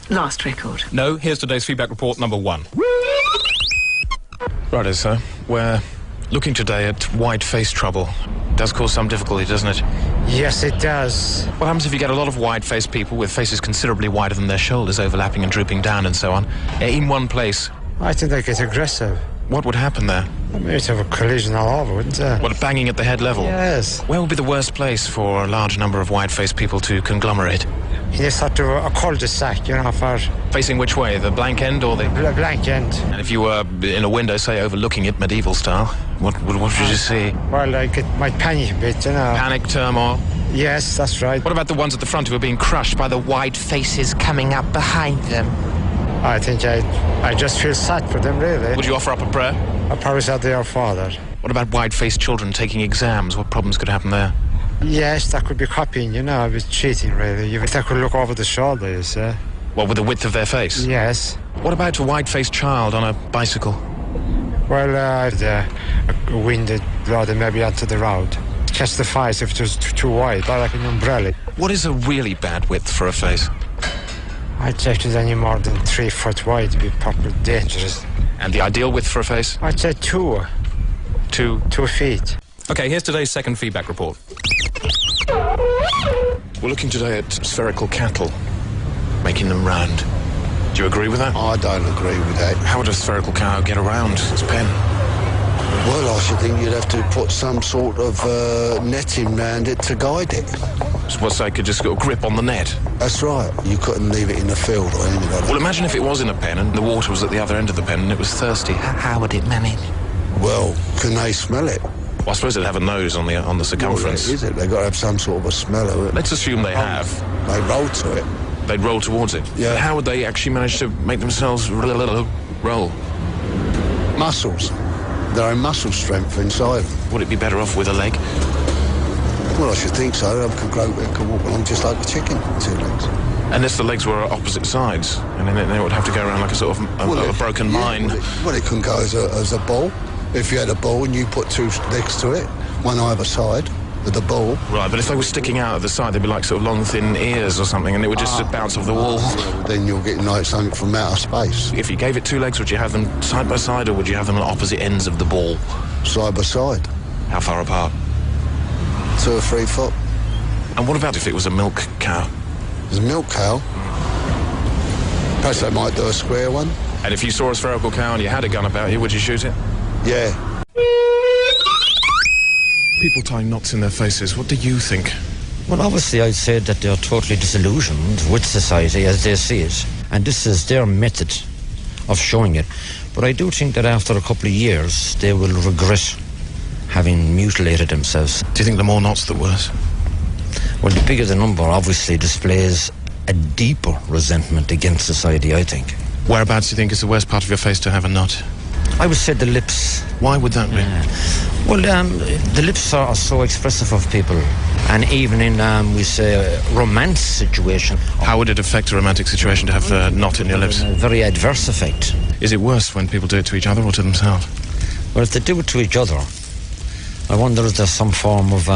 last record. No, here's today's feedback report number 1. Righto, sir. We're looking today at wide face trouble. Does cause some difficulty, doesn't it? Yes, it does. What happens if you get a lot of wide-faced people with faces considerably wider than their shoulders, overlapping and drooping down and so on, in one place? I think they get aggressive. What would happen there? I mean, you'd have a collision all over, wouldn't it? What, banging at the head level? Yes. Where would be the worst place for a large number of wide-faced people to conglomerate? In a sort of a cul-de-sac, you know, for... Facing which way? The blank end or the... blank end. And if you were in a window, say, overlooking it medieval style, what would you see? Well, I might panic a bit, you know. Panic, turmoil? Yes, that's right. What about the ones at the front who are being crushed by the wide faces coming up behind them? I think I just feel sad for them, really. Would you offer up a prayer? I probably said they are father. What about wide-faced children taking exams? What problems could happen there? Yes, that could be copying, you know, with cheating, really. They could look over the shoulder, you see. Well, with the width of their face? Yes. What about a wide-faced child on a bicycle? Well, the wind that blow them maybe onto the road. Catch the fires if it was too wide, like an umbrella. What is a really bad width for a face? I'd say it is any more than 3 foot wide to be properly dangerous. And the ideal width for a face? I'd say 2. 2 feet. Okay, here's today's second feedback report. We're looking today at spherical cattle, making them round. Do you agree with that? I don't agree with that. How would a spherical cow get around its pen? Well, I should think you'd have to put some sort of netting round it to guide it. So I could just get a grip on the net? That's right. You couldn't leave it in the field or anything like that. Well, imagine if it was in a pen and the water was at the other end of the pen and it was thirsty. How would it manage? Well, can they smell it? Well, I suppose they'd have a nose on the circumference. Well, is it? They've got to have some sort of a smell of it. Let's assume they have. They roll to it. They'd roll towards it? Yeah. But how would they actually manage to make themselves roll? Muscles. Their own muscle strength inside them. Would it be better off with a leg? Well, I should think so. They can walk along just like a chicken, 2 legs. Unless the legs were opposite sides, and then it would have to go around like a sort of a broken mine. Well, it can go as a ball. If you had a ball and you put 2 legs to it, one either side of the ball. Right, but if they were sticking out at the side, they'd be like sort of long, thin ears or something, and it would just bounce off the wall. Well, then you're getting like something from outer space. If you gave it 2 legs, would you have them side by side, or would you have them at opposite ends of the ball? Side by side. How far apart? 2 or 3 foot. And what about if it was a milk cow? There's a milk cow. Perhaps they might do a square one. And if you saw a spherical cow and you had a gun about you, would you shoot it? Yeah. People tying knots in their faces, what do you think? Well, obviously I'd say that they're totally disillusioned with society as they see it. And this is their method of showing it. But I do think that after a couple of years, they will regret having mutilated themselves. Do you think the more knots, the worse? Well, the bigger the number obviously displays a deeper resentment against society, I think. Whereabouts do you think is the worst part of your face to have a knot? I would say the lips. Why would that be? Well, the lips are so expressive of people. And even in, we say, a romance situation... How would it affect a romantic situation to have a knot in your lips? A very adverse effect. Is it worse when people do it to each other or to themselves? Well, if they do it to each other, I wonder if there's some form of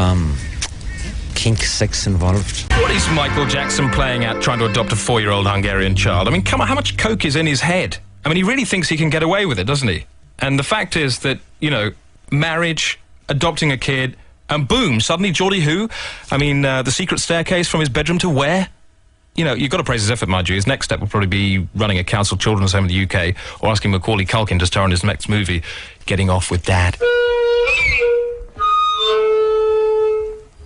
kink sex involved. What is Michael Jackson playing at trying to adopt a 4-year-old Hungarian child? I mean, come on, how much coke is in his head? I mean, he really thinks he can get away with it, doesn't he? And the fact is that, you know, marriage, adopting a kid, and boom, suddenly Geordie who? I mean, the secret staircase from his bedroom to where? You know, you've got to praise his effort, mind you. His next step will probably be running a council children's home in the UK or asking Macaulay Culkin to star in his next movie, Getting Off with Dad.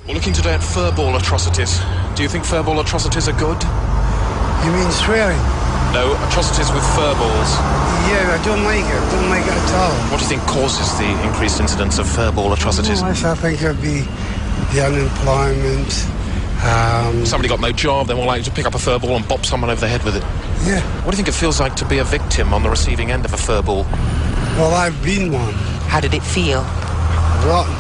We're looking today at furball atrocities. Do you think furball atrocities are good? You mean swearing? No, atrocities with furballs. Yeah, I don't like it. Don't like it at all. What do you think causes the increased incidence of furball atrocities? I think it would be the unemployment. Somebody got no job, they're more likely to pick up a furball and bop someone over the head with it. Yeah. What do you think it feels like to be a victim on the receiving end of a furball? Well, I've been one. How did it feel? Rotten.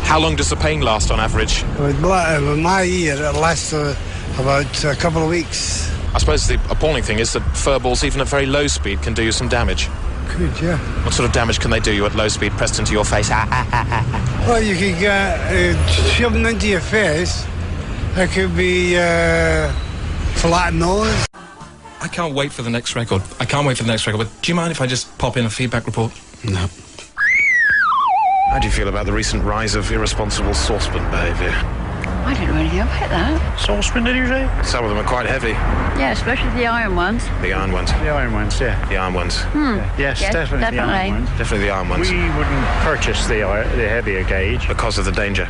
How long does the pain last on average? With my ear, it lasts about a couple of weeks. I suppose the appalling thing is that furballs, even at very low speed, can do you some damage. Could, yeah. What sort of damage can they do you at low speed, pressed into your face? Well, you could get shoved into your face. It could be flat nose. I can't wait for the next record. I can't wait for the next record. But do you mind if I just pop in a feedback report? No. How do you feel about the recent rise of irresponsible saucepan behaviour? I didn't really know about that. Saucepan, did you say? Some of them are quite heavy. Yeah, especially the iron ones. The iron ones. The iron ones, yeah. The iron ones. Yes, definitely the iron ones. Definitely the iron ones. We wouldn't purchase the heavier gauge. Because of the danger.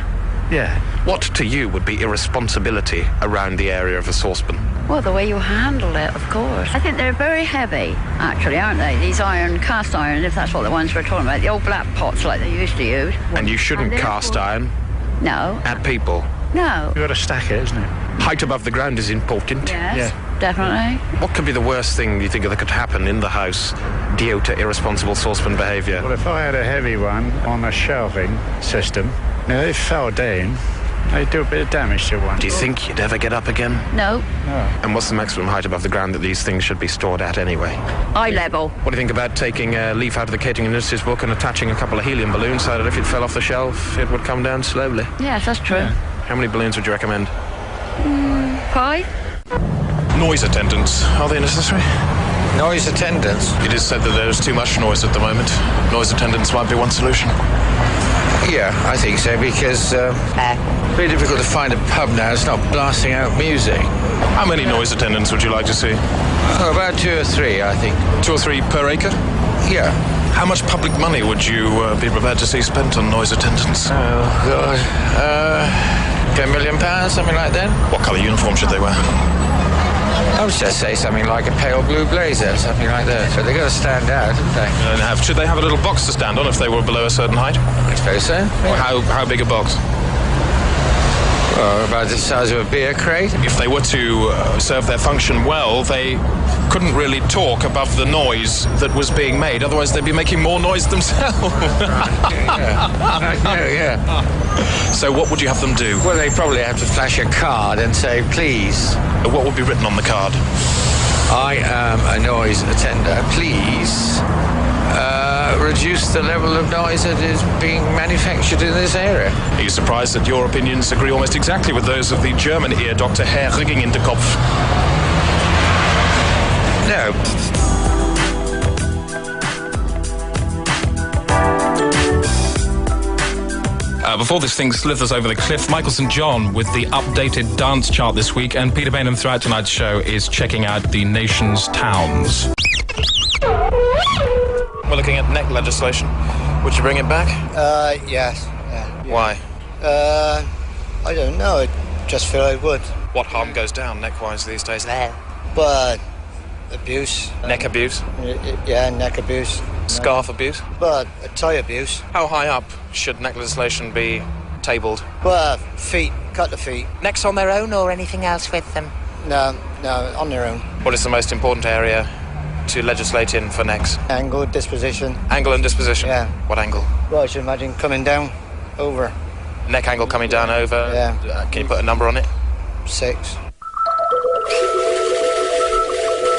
Yeah. What to you would be irresponsibility around the area of a saucepan? Well, the way you handle it, of course. I think they're very heavy, actually, aren't they? These cast iron, if that's what the ones we're talking about. The old black pots like they used to use. And you shouldn't cast iron No. at people. No. You've got to stack it, isn't it? Height above the ground is important. Yes, definitely. What could be the worst thing you think that could happen in the house due to irresponsible saucepan behaviour? Well, if I had a heavy one on a shelving system, now it fell down, they'd do a bit of damage to one. Do you think you'd ever get up again? No. And what's the maximum height above the ground that these things should be stored at anyway? Eye level. What do you think about taking a leaf out of the catering industry's book and attaching a couple of helium balloons so that if it fell off the shelf, it would come down slowly? Yes, that's true. How many balloons would you recommend? 5? Noise attendants. Are they necessary? Noise attendants? It is said that there is too much noise at the moment. Noise attendants might be one solution. Yeah, I think so, because it's very difficult to find a pub now that's not blasting out music. How many noise attendants would you like to see? Oh, about 2 or 3, I think. 2 or 3 per acre? Yeah. How much public money would you be prepared to see spent on noise attendants? Oh, God. £10 million, something like that? What colour uniform should they wear? I would just say something like a pale blue blazer, something like that. So they've got to stand out, haven't they? Should they have a little box to stand on if they were below a certain height? I suppose so. Or how big a box? Well, about the size of a beer crate. If they were to serve their function well, they couldn't really talk above the noise that was being made. Otherwise, they'd be making more noise themselves. Yeah. So what would you have them do? Well, they probably have to flash a card and say, please. What would be written on the card? I am a noise attender. Please reduce the level of noise that is being manufactured in this area. Are you surprised that your opinions agree almost exactly with those of the German ear doctor Herr Rigging in the Kopf? No. Before this thing slithers over the cliff, Michael St. John with the updated dance chart this week, and Peter Bainham throughout tonight's show is checking out the nation's towns. We're looking at neck legislation. Would you bring it back? Yes. Yeah. Why? I don't know. I just feel I would. What harm goes down neck-wise these days? But abuse. Neck abuse? Yeah, neck abuse. Scarf abuse? But tie abuse. How high up should neck legislation be tabled? Well, feet. Cut the feet. Necks on their own or anything else with them? No, on their own. What is the most important area to legislate in for necks? Angle, disposition. Angle and disposition? Yeah. What angle? Well, I should imagine coming down, over. Neck angle coming down over? Yeah. Can you put a number on it? 6.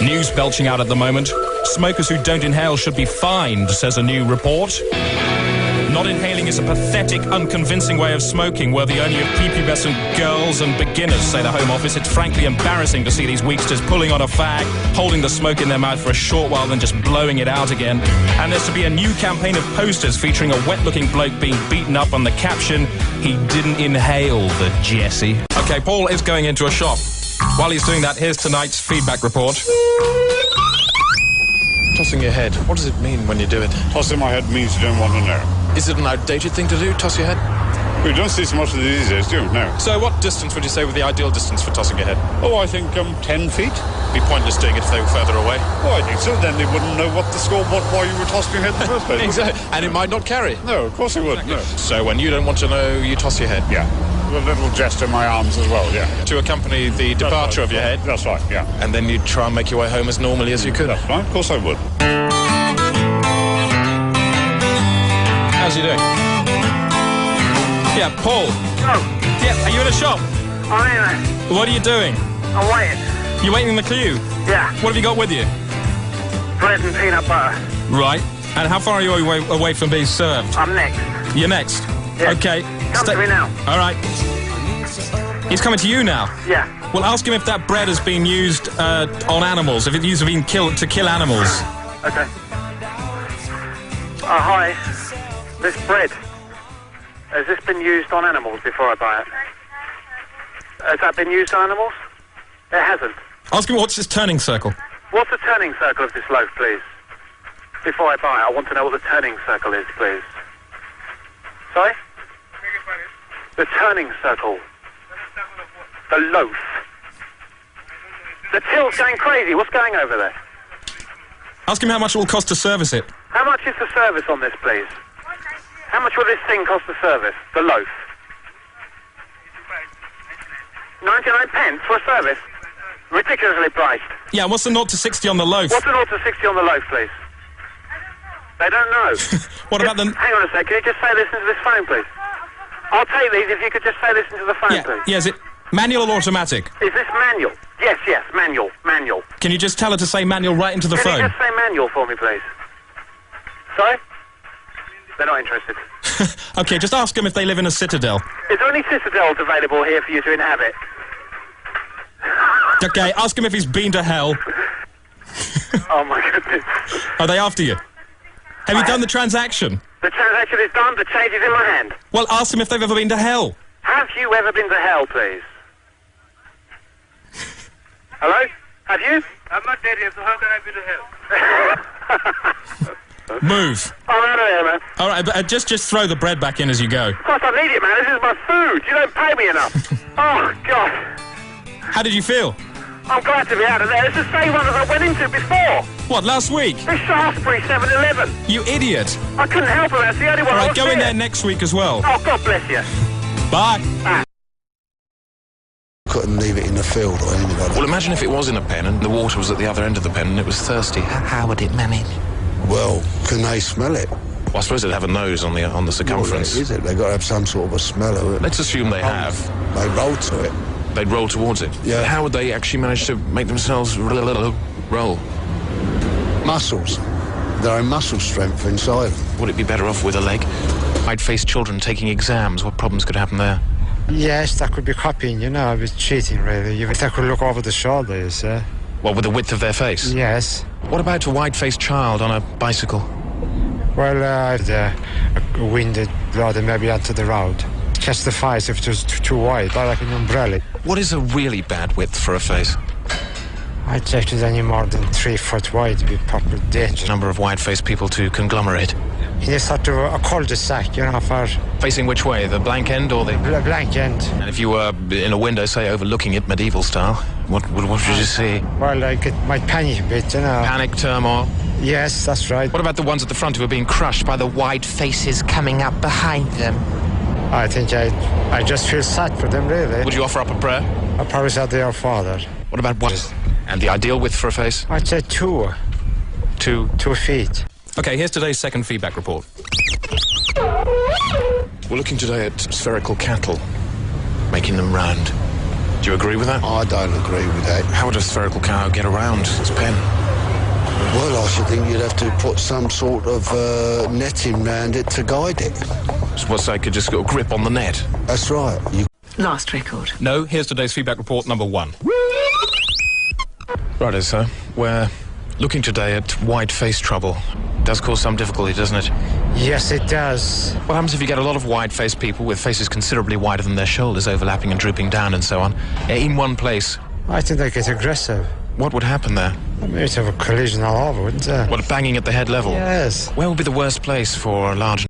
News belching out at the moment. Smokers who don't inhale should be fined, says a new report. Not inhaling is a pathetic, unconvincing way of smoking, worthy only of prepubescent girls and beginners, say the Home Office. It's frankly embarrassing to see these weaksters pulling on a fag, holding the smoke in their mouth for a short while, then just blowing it out again. And there's to be a new campaign of posters featuring a wet-looking bloke being beaten up on the caption, "He didn't inhale the Jessie." Okay, Paul is going into a shop. While he's doing that, here's tonight's feedback report. Tossing your head. What does it mean when you do it? Tossing my head means you don't want to know. Is it an outdated thing to do, toss your head? We don't see so much of these days, do we? No. So what distance would you say would the ideal distance for tossing your head? Oh, I think 10 feet. Be pointless doing it if they were further away. Oh, I think so. Then they wouldn't know what the score was, why you were tossing your head in the first place. Exactly. And it might not carry. No, of course it wouldn't. No. So when you don't want to know, you toss your head. Yeah. With a little gesture in my arms as well, yeah. To accompany the departure of your head. That's right, yeah. And then you'd try and make your way home as normally as you could. That's right, of course I would. How's he doing? Yeah, Paul. Hello. Yeah, are you in a shop? I'm in it. What are you doing? I'm waiting. You're waiting in the queue? Yeah. What have you got with you? Bread and peanut butter. Right. And how far are you away from being served? I'm next. You're next? Yeah. Okay. Come to me now. All right. He's coming to you now? Yeah. Well, ask him if that bread has been used on animals, if it used to been to kill animals. Okay. Hi. This bread, has this been used on animals before I buy it? Has that been used on animals? It hasn't. Ask him what's his turning circle. What's the turning circle of this loaf, please? Before I buy it, I want to know what the turning circle is, please. Sorry? The turning circle. The loaf. The till's going crazy. What's going over there? Ask him how much it will cost to service it. How much is the service on this, please? How much will this thing cost to service? The loaf. 99 pence for a service? Ridiculously priced. Yeah, what's the 0 to 60 on the loaf? What's the 0 to 60 on the loaf, please? They don't know. What about the... Hang on a sec, can you just say this into this phone, please? I'll take these if you could just say this into the phone, please. Yeah, is it manual or automatic? Is this manual? Yes, manual. Can you just tell her to say manual right into the phone? Can you just say manual for me, please? Sorry? They're not interested. Okay, just ask them if they live in a citadel. Is there any citadels available here for you to inhabit? Okay, ask him if he's been to hell. Oh my goodness. Are they after you? Have you done the transaction? The transaction is done, the change is in my hand. Well, ask them if they've ever been to hell. Have you ever been to hell, please? Hello? Have you? I'm not dead yet, so how can I be to hell? Move. I'm out of here, man. All right, but just throw the bread back in as you go. Of course I need it, man. This is my food. You don't pay me enough. Oh, God. How did you feel? I'm glad to be out of there. It's the same one as I went into before. What, last week? This Shaftesbury 7-Eleven. You idiot. I couldn't help it. That's the only one. All right, go in there next week as well. Oh, God bless you. Bye. Couldn't leave it in the field or anything like that. Well, imagine if it was in a pen and the water was at the other end of the pen and it was thirsty. How would it manage? Well, can they smell it? Well, I suppose they'd have a nose on the circumference. Well, is it? They've got to have some sort of a smell of it. Let's assume they have. They roll to it. They'd roll towards it. Yeah. But how would they actually manage to make themselves roll? Muscles. Their own muscle strength inside them. Would it be better off with a leg? White-faced children taking exams. What problems could happen there? Yes, that could be copying, you know, it's cheating, really. They could look over the shoulders, Well, with the width of their face? Yes. What about a white-faced child on a bicycle? Well, the wind had blown them maybe onto the road. Catch the fires if it was too wide, like an umbrella. What is a really bad width for a face? I'd say if it was any more than 3 foot wide, it'd be proper danger. Number of white-faced people to conglomerate. In a sort of a cul-de-sac, you know, for... Facing which way? The blank end or the... Blank end. And if you were in a window, say, overlooking it medieval style, what would you see? Well, like, it might panic a bit, you know. Panic, turmoil? Yes, that's right. What about the ones at the front who are being crushed by the white faces coming up behind them? I think I just feel sad for them, really. Would you offer up a prayer? I probably said they are Father. What about what? And the ideal width for a face? I'd say 2. 2 feet. Okay, here's today's second feedback report. We're looking today at spherical cattle, making them round. Do you agree with that? I don't agree with that. How would a spherical cow get around its pen? Well, I should think you'd have to put some sort of netting round it to guide it. So I could just get a grip on the net? That's right. Last record. No, here's today's feedback report number 1. Righto, sir. We're looking today at white-face trouble. Does cause some difficulty, doesn't it? Yes, it does. What happens if you get a lot of white-faced people with faces considerably wider than their shoulders, overlapping and drooping down and so on, in one place? I think they get aggressive. What would happen there? Maybe it'd have a collision all over, wouldn't it? What, banging at the head level? Yes. Where would be the worst place for a large